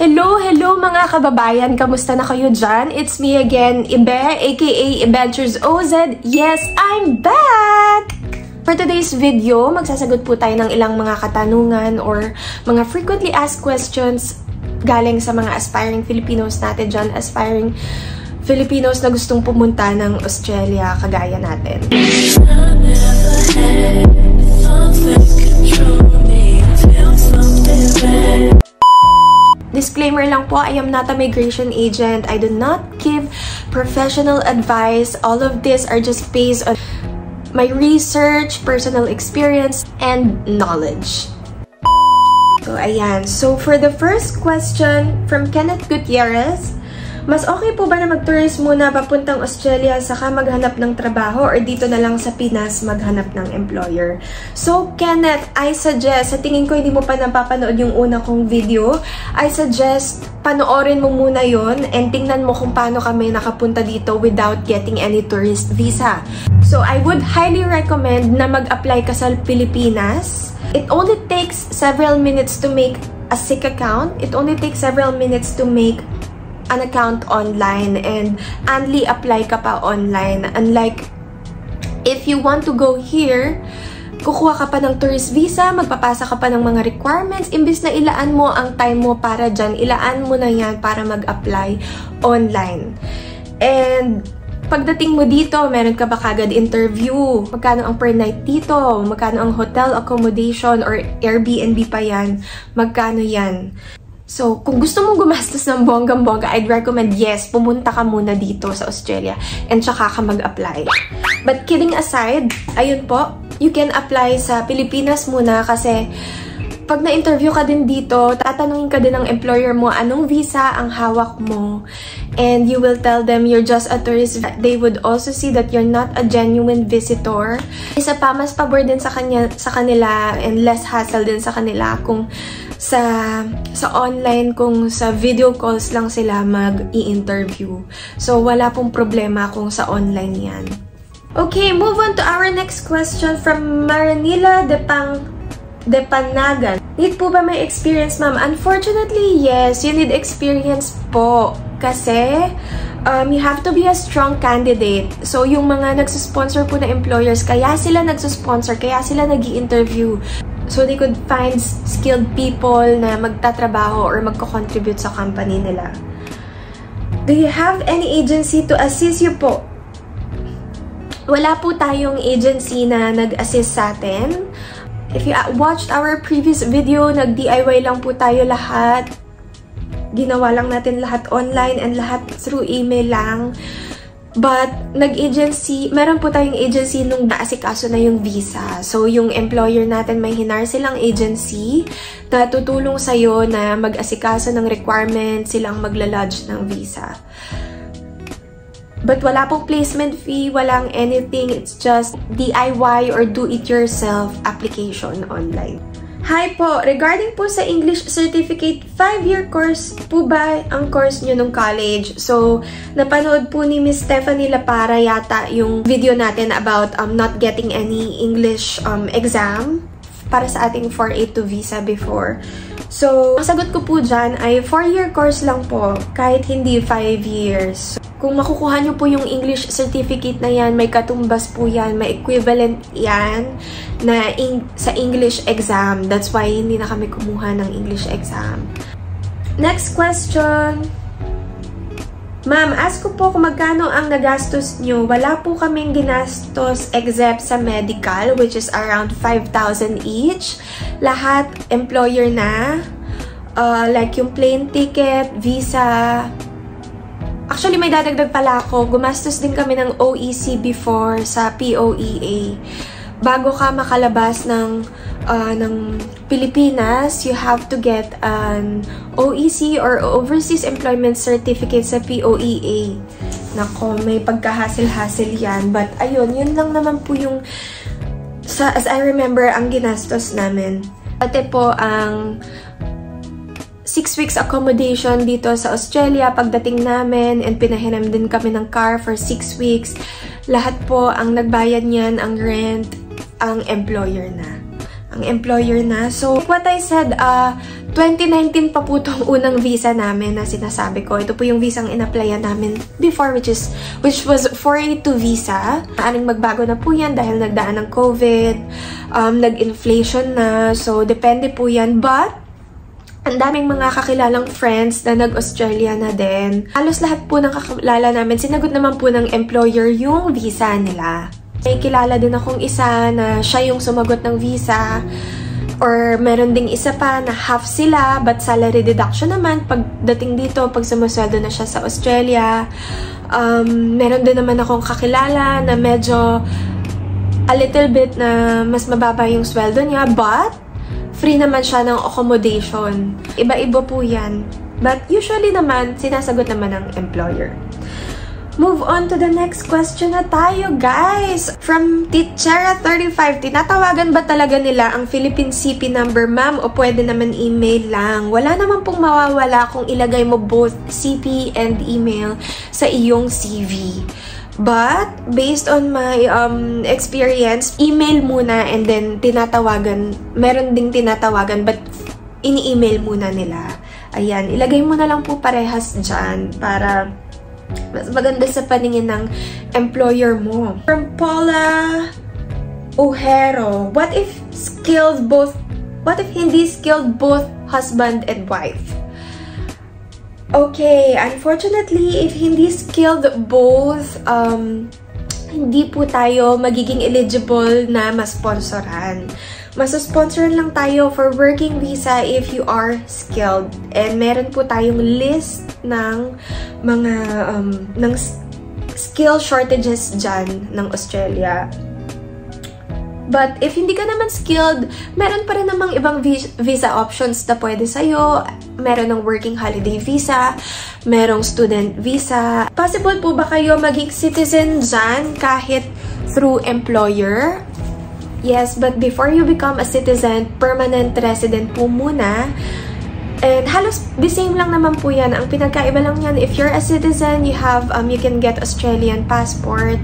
Hello mga kababayan! Kamusta na kayo dyan? It's me again, Ibe, aka Adventures OZ. Yes, I'm back! For today's video, magsasagot po tayo ng ilang mga katanungan or mga frequently asked questions galing sa mga aspiring Filipinos natin dyan, aspiring Filipinos na gustong pumunta ng Australia kagaya natin. Disclaimer lang po, I am not a migration agent. I do not give professional advice. All of this are just based on my research, personal experience, and knowledge. So, ayan. So, for the first question from Kenneth Gutierrez, mas okay po ba na mag-tourist muna papuntang Australia saka maghanap ng trabaho or dito na lang sa Pinas maghanap ng employer? So, Kenneth, I suggest, sa tingin ko hindi mo pa napapanood yung una kong video, I suggest panoorin mo muna yon and tingnan mo kung paano kami nakapunta dito without getting any tourist visa. So, I would highly recommend na mag-apply ka sa Pilipinas. It only takes several minutes to make a SIC account. It only takes several minutes to make an account online and only apply ka pa online. Unlike if you want to go here, kukuha ka pa ng tourist visa, magpapasa ka pa ng mga requirements, imbis na ilaan mo ang time mo para dyan, ilaan mo na yan para mag-apply online. And pagdating mo dito, meron ka ba kagad interview? Magkano ang per night dito? Magkano ang hotel accommodation or Airbnb pa yan? Magkano yan? So, kung gusto mong gumastos ng bonggang-bongga, I'd recommend, yes, pumunta ka muna dito sa Australia and tsaka ka mag-apply. But kidding aside, ayun po, you can apply sa Pilipinas muna kasi pag na-interview ka din dito, tatanungin ka din ng employer mo anong visa ang hawak mo. And you will tell them you're just a tourist. They would also see that you're not a genuine visitor. Isa pa, mas pabor din sa kanila and less hassle din sa kanila kung sa online, kung sa video calls lang sila mag-i-interview. So, wala pong problema kung sa online yan. Okay, move on to our next question from Maranila de Panagan. Need po ba may experience, ma'am? Unfortunately, yes. You need experience po. Kasi, you have to be a strong candidate. So, yung mga nagsusponsor po na employers, kaya sila nagsusponsor, kaya sila nag-i-interview. So, they could find skilled people na magtatrabaho or magko-contribute sa company nila. Do you have any agency to assist you po? Wala po tayong agency na nag-assist sa atin. If you watched our previous video, nag-DIY lang po tayo lahat. Ginawa lang natin lahat online and lahat through email lang. But, nag-agency, meron po tayong agency nung naasikaso na yung visa. So, yung employer natin, may hinar silang agency na tutulong sa'yo na mag-asikaso ng requirements, silang magla-lodge ng visa. But, wala pong placement fee, walang anything. It's just DIY or do-it-yourself application online. Hi po! Regarding po sa English Certificate, 5-year course po ba ang course nyo nung college? So, napanood po ni Miss Stephanie Lapara yata yung video natin about not getting any English exam para sa ating 482 visa before. So, ang sagot ko po dyan ay 4-year course lang po, kahit hindi 5 years. Kung makukuha nyo po yung English certificate na yan, may katumbas po yan, may equivalent yan na sa English exam. That's why hindi na kami kumuha ng English exam. Next question. Ma'am, ask ko po kung magkano ang nagastos nyo. Wala po kaming ginastos except sa medical, which is around 5,000 each. Lahat employer na. Like yung plane ticket, visa. Actually, may dadagdag pala ako. Gumastos din kami ng OEC before sa POEA. Bago ka makalabas ng Pilipinas, you have to get an OEC or Overseas Employment Certificate sa POEA. Nako, may pagkahasil-hasil yan. But, ayun, yun lang naman po yung, as I remember, ang ginastos namin. Pati po ang 6 weeks accommodation dito sa Australia pagdating namin and pinahiram din kami ng car for 6 weeks. Lahat po ang nagbayad niyan, ang rent, ang employer na. ang employer na. So, like what I said, 2019 pa po itong unang visa namin na sinasabi ko. Ito po yung visa ang in-applyan namin before, which was 482 visa. Maaring magbago na po yan dahil nagdaan ng COVID, nag-inflation na. So, depende po yan. But, ang daming mga kakilalang friends na nag-Australia na din. Halos lahat po ng kakilala namin, sinagot naman po ng employer yung visa nila. May kilala din akong isa na siya yung sumagot ng visa. Or meron ding isa pa na half sila, but salary deduction naman pagdating dito, pag sumusweldo na siya sa Australia. Meron din naman akong kakilala na medyo a little bit na mas mababa yung sweldo niya, but free naman siya ng accommodation. Iba-iba po yan. But usually naman, sinasagot naman ng employer. Move on to the next question na tayo, guys! From Teachera35, tinatawagan ba talaga nila ang Philippine CP number, ma'am? O pwede naman email lang? Wala naman pong mawawala kung ilagay mo both CP and email sa iyong CV. But, based on my experience, email muna and then tinatawagan. Meron ding tinatawagan but ini-email muna nila. Ayan, ilagay mo na lang po parehas dyan para mas maganda sa paningin ng employer mo. From Paula Ojero, what if hindi skilled both husband and wife? Okay, unfortunately, if hindi skilled both, hindi po tayo magiging eligible na masponsoran. Masasponsoran lang tayo for working visa if you are skilled. And meron po tayong list ng mga ng skill shortages dyan ng Australia. But if hindi ka naman skilled, meron pa rin namang ibang visa options na pwede sa'yo. Meron ng working holiday visa, merong student visa. Possible po ba kayo maging citizen dyan kahit through employer? Yes, but before you become a citizen, permanent resident po muna. And halos the same lang naman po yan. Ang pinagkaiba lang yan, if you're a citizen, you can get Australian passport.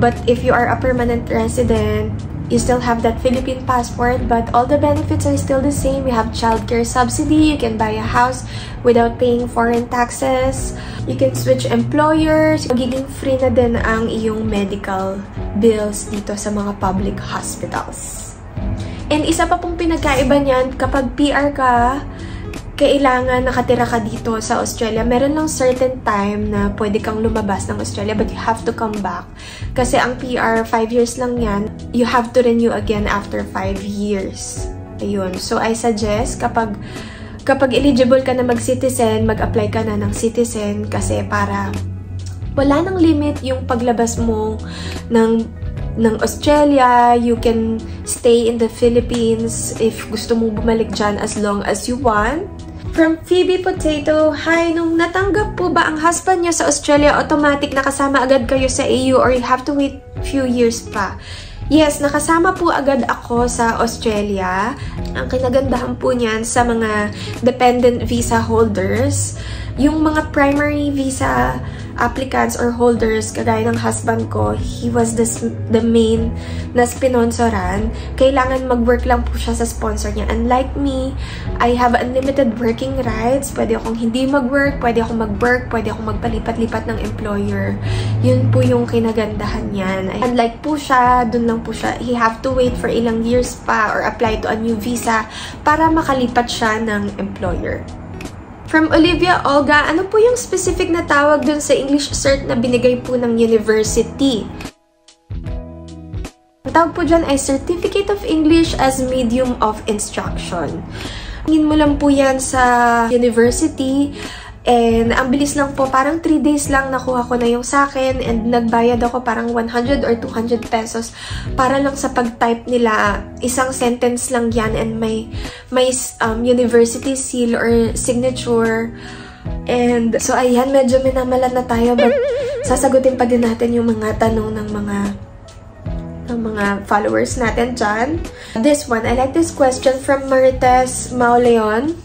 But if you are a permanent resident, you still have that Philippine passport, but all the benefits are still the same. You have childcare subsidy, you can buy a house without paying foreign taxes, you can switch employers, magiging free na din ang iyong medical bills dito sa mga public hospitals. And isa pa pong pinagkaiba niyan, kapag PR ka, kailangan nakatira ka dito sa Australia. Meron lang certain time na pwede kang lumabas ng Australia but you have to come back. Kasi ang PR, 5 years lang yan. You have to renew again after 5 years. Ayun. So, I suggest kapag eligible ka na mag-citizen, mag-apply ka na ng citizen kasi para wala nang limit yung paglabas mo ng Australia. You can stay in the Philippines if gusto mong bumalik dyan as long as you want. From Phoebe Potato, hi, nung natanggap po ba ang husband niya sa Australia, automatic nakasama agad kayo sa EU or you have to wait few years pa? Yes, nakasama po agad ako sa Australia. Ang kinagandahan po niyan sa mga dependent visa holders, yung mga primary visa applicants or holders, kagaya ng husband ko, he was the main na spinonsoran. Kailangan mag-work lang po siya sa sponsor niya. Unlike me, I have unlimited working rights. Pwede akong hindi mag-work, pwede akong mag-work, pwede akong magpalipat-lipat ng employer. Yun po yung kinagandahan niyan. Unlike po siya, dun lang po siya, he have to wait for ilang years pa or apply to a new visa para makalipat siya ng employer. From Olivia Olga, ano po yung specific na tawag dun sa English cert na binigay po ng university? Ang tawag po dyan ay Certificate of English as Medium of Instruction. Hingin mo lang po yan sa university. And ang bilis lang po, parang 3 days lang nakuha ko na yung sa akin and nagbayad ako parang 100 or 200 pesos para lang sa pag-type nila. Isang sentence lang yan and may university seal or signature. And so ayan, medyo minamalat na tayo but sasagutin pa din natin yung mga tanong ng mga followers natin dyan. This one, I like this question from Marites Mauleon.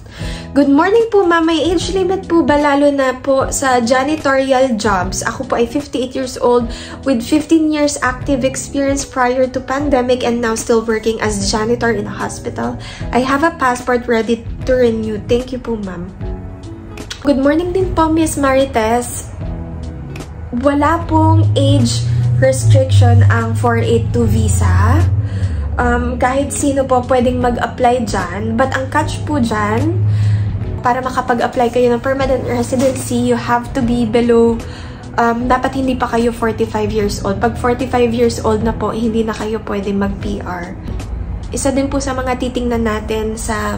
Good morning po, ma'am. May age limit po ba lalo na po sa janitorial jobs? Ako po ay 58 years old with 15 years active experience prior to pandemic and now still working as janitor in a hospital. I have a passport ready to renew. Thank you po, ma'am. Good morning din po, Miss Marites. Wala pong age restriction ang 482 visa. Kahit sino po pwedeng mag-apply dyan. But ang catch po dyan, para makapag-apply kayo ng permanent residency, you have to be below, dapat hindi pa kayo 45 years old. Pag 45 years old na po, hindi na kayo pwede mag-PR. Isa din po sa mga titingnan natin sa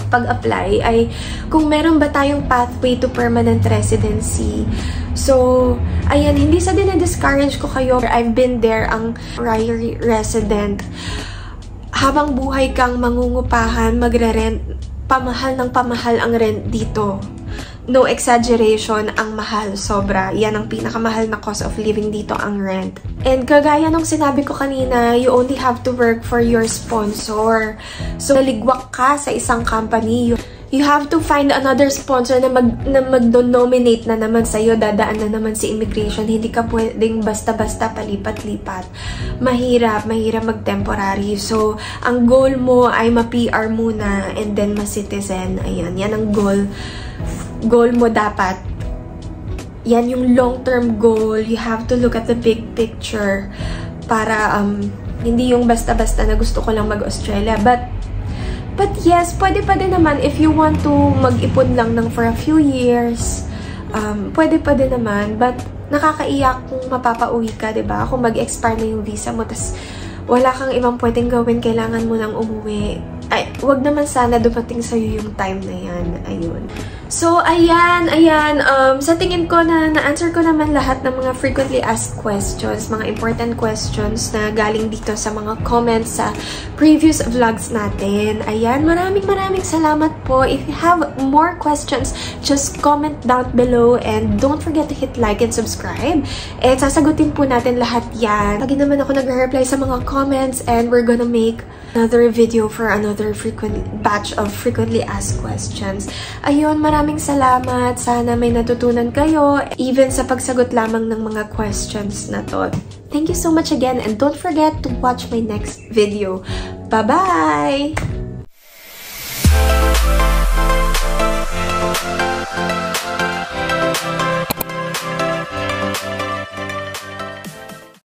pag-apply ay kung meron ba tayong pathway to permanent residency. So, ayan, hindi sa dinadiscourage ko kayo. I've been there, ang Ryrie resident. Habang buhay kang mangungupahan, magre-rent, pamahal ng pamahal ang rent dito. No exaggeration, ang mahal, sobra. Yan ang pinakamahal na cost of living dito, ang rent. And kagaya nung sinabi ko kanina, you only have to work for your sponsor. So, naligwak ka sa isang company, you have to find another sponsor na mag-nominate na naman sa'yo, dadaan na naman si immigration. Hindi ka pwedeng basta-basta palipat-lipat. Mahirap mag-temporary. So, ang goal mo ay ma-PR muna and then ma-citizen. Ayan, yan ang goal mo dapat. Yan yung long-term goal. You have to look at the big picture para hindi yung basta-basta na gusto ko lang mag-Australia. But yes, pwede pa din naman if you want to mag-ipon lang for a few years. Pwede pa din naman. But nakakaiyak kung mapapauwi ka, diba? Kung mag-expire na yung visa mo, tas wala kang ibang pwedeng gawin, kailangan mo nang umuwi. Ay, wag naman sana dumating sa'yo yung time na yan. Ayun. So, ayan. Sa tingin ko na-answer ko naman lahat ng mga frequently asked questions, mga important questions na galing dito sa mga comments sa previous vlogs natin. Ayan, maraming salamat po. If you have more questions, just comment down below and don't forget to hit like and subscribe. And sasagutin po natin lahat yan. Lagi naman ako nag-reply sa mga comments and we're gonna make another video for another batch of frequently asked questions. Ayun, maraming salamat. Sana may natutunan kayo even sa pagsagot lamang ng mga questions na to. Thank you so much again and don't forget to watch my next video. Bye-bye!